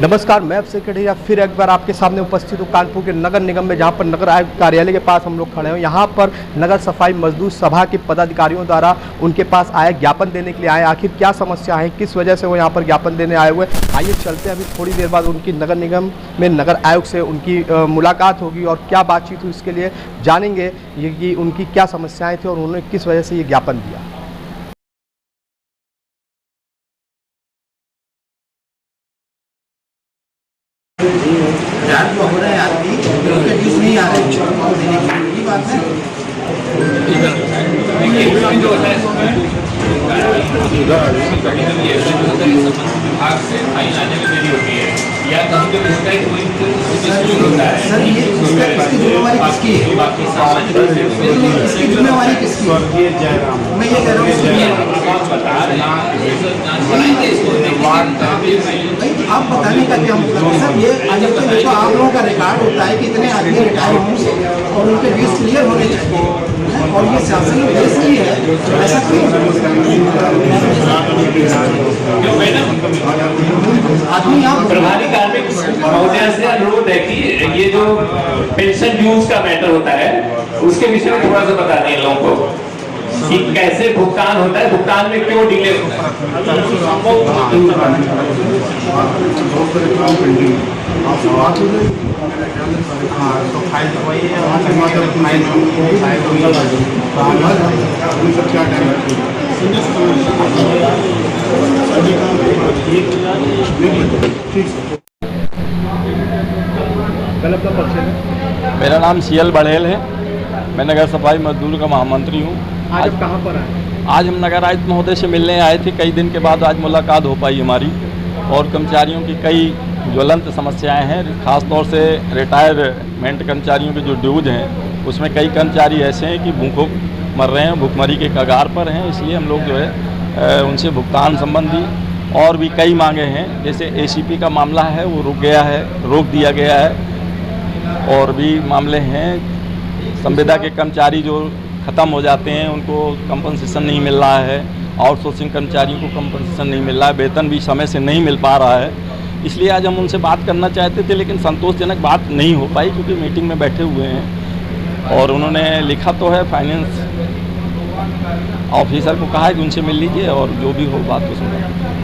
नमस्कार, मैं अभिषेक कठेरिया फिर एक बार आपके सामने उपस्थित हूँ कानपुर के नगर निगम में, जहाँ पर नगर आयुक्त कार्यालय के पास हम लोग खड़े हैं। यहाँ पर नगर सफाई मजदूर सभा के पदाधिकारियों द्वारा उनके पास आए, ज्ञापन देने के लिए आए। आखिर क्या समस्या है, किस वजह से वो यहाँ पर ज्ञापन देने आए हुए, आइए चलते हैं। अभी थोड़ी देर बाद उनकी नगर निगम में नगर आयुक्त से उनकी मुलाकात होगी और क्या बातचीत हुई इसके लिए जानेंगे कि उनकी क्या समस्याएँ थी और उन्होंने किस वजह से ये ज्ञापन दिया। जो हो रहे हैं आदमी उनके ड्यूज नहीं आ रहे हैं, ये बात है। सर ये इसकी जिम्मेवारी किसकी है? इसकी जिम्मेवारी किसकी है? मैं ये कह रहा हूँ आप बताने का क्या मतलब सर? ये तो आप लोगों का रिकॉर्ड होता है कि इतने आदमी रिटायर हों और उनके ड्यूज क्लियर होने चाहिए, और ये शासन देश की है, ऐसा क्यों? आदमी आप प्रभारी कार्मिक महोदय से अनुरोध है कि ये जो पेंशन ड्यूज का मैटर होता है उसके विषय में थोड़ा सा बता दें लोगों को कि कैसे भुगतान होता है, भुगतान में क्यों डिले होता है। मेरा नाम सीएल बड़ेल है, मैं नगर सफाई मजदूर का महामंत्री हूँ। आज आप कहाँ पर आए? आज हम नगर आयुक्त महोदय से मिलने आए थे। कई दिन के बाद आज मुलाकात हो पाई हमारी, और कर्मचारियों की कई ज्वलंत समस्याएं हैं। खासतौर से रिटायरमेंट कर्मचारियों के जो ड्यूज हैं उसमें कई कर्मचारी ऐसे हैं कि भूखों मर रहे हैं, भुखमरी के कगार पर हैं। इसलिए हम लोग जो है उनसे भुगतान संबंधी और भी कई मांगे हैं। जैसे एसीपी का मामला है वो रुक गया है, रोक दिया गया है, और भी मामले हैं। संविदा के कर्मचारी जो ख़त्म हो जाते हैं उनको कंपनसेशन नहीं मिल रहा है, आउटसोर्सिंग कर्मचारियों को कंपनसेशन नहीं मिल रहा है, वेतन भी समय से नहीं मिल पा रहा है। इसलिए आज हम उनसे बात करना चाहते थे, लेकिन संतोषजनक बात नहीं हो पाई क्योंकि मीटिंग में बैठे हुए हैं। और उन्होंने लिखा तो है, फाइनेंस ऑफिसर को कहा है कि उनसे मिल लीजिए और जो भी हो बात तो सुनो।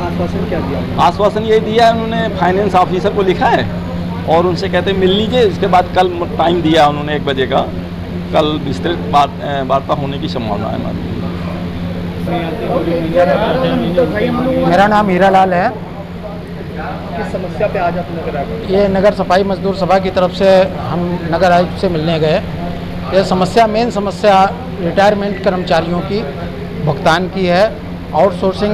आश्वासन क्या दिया? आश्वासन ये दिया है उन्होंने, फाइनेंस ऑफिसर को लिखा है और उनसे कहते मिल लीजिए। इसके बाद कल टाइम दिया उन्होंने 1 बजे का, कल विस्तृत वार्ता होने की संभावना है हमारी। मेरा नाम हीरालाल है। किस समस्या पे आज आप नगर आए? ये नगर सफाई मजदूर सभा की तरफ से हम नगर आयुक्त से मिलने गए। ये समस्या, मेन समस्या रिटायरमेंट कर्मचारियों की भुगतान की है, आउटसोर्सिंग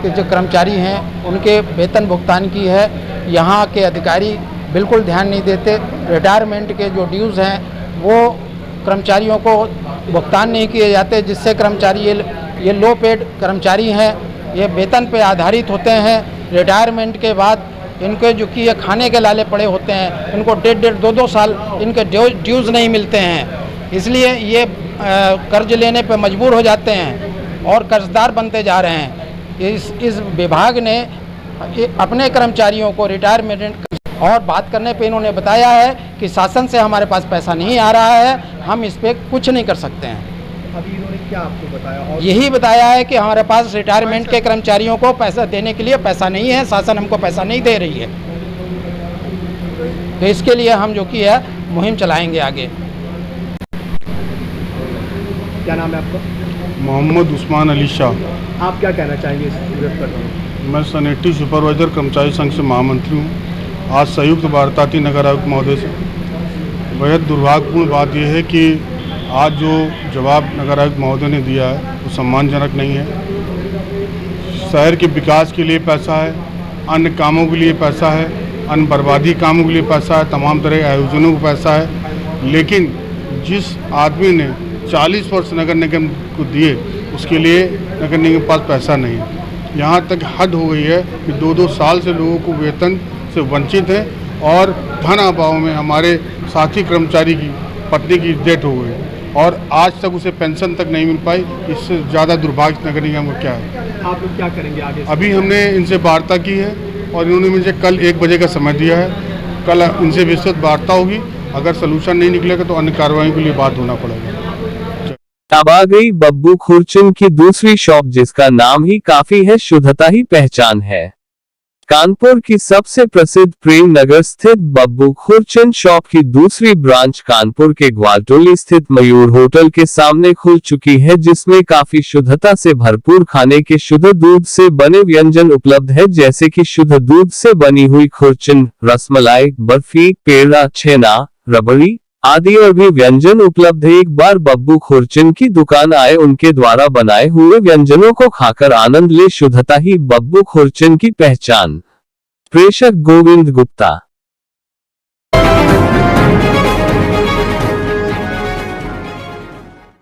के जो कर्मचारी हैं उनके वेतन भुगतान की है। यहाँ के अधिकारी बिल्कुल ध्यान नहीं देते। रिटायरमेंट के जो ड्यूज़ हैं वो कर्मचारियों को भुगतान नहीं किए जाते, जिससे कर्मचारी ये लो पेड कर्मचारी हैं, ये वेतन पे आधारित होते हैं। रिटायरमेंट के बाद इनके जो कि ये खाने के लाले पड़े होते हैं, इनको 1.5 2 साल इनके ड्यूज़ नहीं मिलते हैं। इसलिए ये कर्ज लेने पे मजबूर हो जाते हैं और कर्जदार बनते जा रहे हैं। इस विभाग ने अपने कर्मचारियों को रिटायरमेंट और बात करने पे इन्होंने बताया है कि शासन से हमारे पास पैसा नहीं आ रहा है, हम इस पर कुछ नहीं कर सकते हैं। अभी इन्होंने क्या आपको बताया? और यही बताया है कि हमारे पास रिटायरमेंट के कर्मचारियों को पैसा देने के लिए पैसा नहीं है, शासन हमको पैसा नहीं दे रही है। तो इसके लिए हम जो कि है मुहिम चलाएंगे आगे। क्या नाम है आपका? मोहम्मद उस्मान अली शाह। आप क्या कहना चाहेंगे इस विरोध पर? मैं सैनिटरी सुपरवाइज़र कर्मचारी संघ से महामंत्री हूँ। आज संयुक्त वार्ता थी नगर आयुक्त महोदय से। बेहद दुर्भाग्यपूर्ण बात यह है कि आज जो जवाब नगर आयुक्त महोदय ने दिया है वो सम्मानजनक नहीं है। शहर के विकास के लिए पैसा है, अन्य कामों के लिए पैसा है, अन्य बर्बादी कामों के लिए पैसा है, तमाम तरह के आयोजनों को पैसा है, लेकिन जिस आदमी ने 40 वर्ष नगर निगम को दिए उसके लिए नगर निगम के पास पैसा नहीं है। यहाँ तक हद हो गई है कि 2-2 साल से लोगों को वेतन से वंचित हैं और धन अभाव में हमारे साथी कर्मचारी की पत्नी की डेथ हो गई और आज तक उसे पेंशन तक नहीं मिल पाई। इससे ज़्यादा दुर्भाग्य नगर निगम को क्या है? आप लोग क्या करेंगे आगे? अभी हमने इनसे वार्ता की है और इन्होंने मुझे कल 1 बजे का समय दिया है। कल इनसे विस्तृत वार्ता होगी, अगर सलूशन नहीं निकलेगा तो अन्य कार्रवाई के लिए बाध्य होना पड़ेगा। अब आ गई बब्बू खुरचन की दूसरी शॉप, जिसका नाम ही काफी है, शुद्धता ही पहचान है। कानपुर की सबसे प्रसिद्ध प्रेम नगर स्थित बब्बू खुरचन शॉप की दूसरी ब्रांच कानपुर के ग्वालटोली स्थित मयूर होटल के सामने खुल चुकी है, जिसमें काफी शुद्धता से भरपूर खाने के शुद्ध दूध से बने व्यंजन उपलब्ध है, जैसे कि शुद्ध दूध से बनी हुई खुरचन, रसमलाई, बर्फी, पेड़ा, छेना, रबड़ी आदि और भी व्यंजन उपलब्ध है। एक बार बब्बू खुरचन की दुकान आए, उनके द्वारा बनाए हुए व्यंजनों को खाकर आनंद ले। शुद्धता ही बब्बू खुरचन की पहचान। प्रेषक गोविंद गुप्ता।